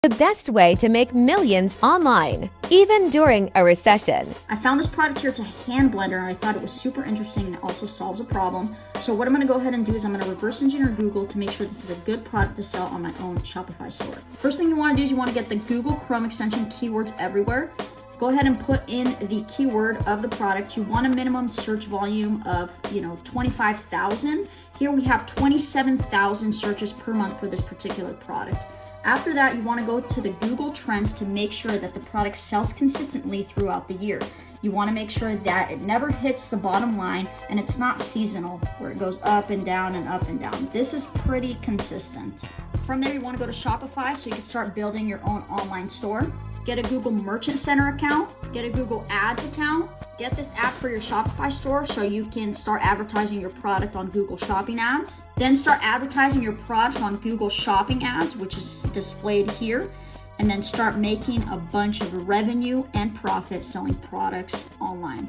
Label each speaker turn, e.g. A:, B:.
A: The best way to make millions online, even during a recession.
B: I found this product here. It's a hand blender, and I thought it was super interesting, and it also solves a problem. So what I'm going to go ahead and do is I'm going to reverse engineer Google to make sure this is a good product to sell on my own Shopify store. First thing you want to do is you want to get the Google Chrome extension keywords everywhere. Go ahead and put in the keyword of the product. You want a minimum search volume of 25,000. Here we have 27,000 searches per month for this particular product. After that, you want to go to the Google Trends to make sure that the product sells consistently throughout the year. You want to make sure that it never hits the bottom line and it's not seasonal, where it goes up and down and up and down. This is pretty consistent. From there, you want to go to Shopify so you can start building your own online store. Get a Google Merchant Center account, get a Google Ads account, get this app for your Shopify store so you can start advertising your product on Google Shopping Ads. Then start advertising your product on Google Shopping Ads, which is displayed here. And then start making a bunch of revenue and profit selling products online.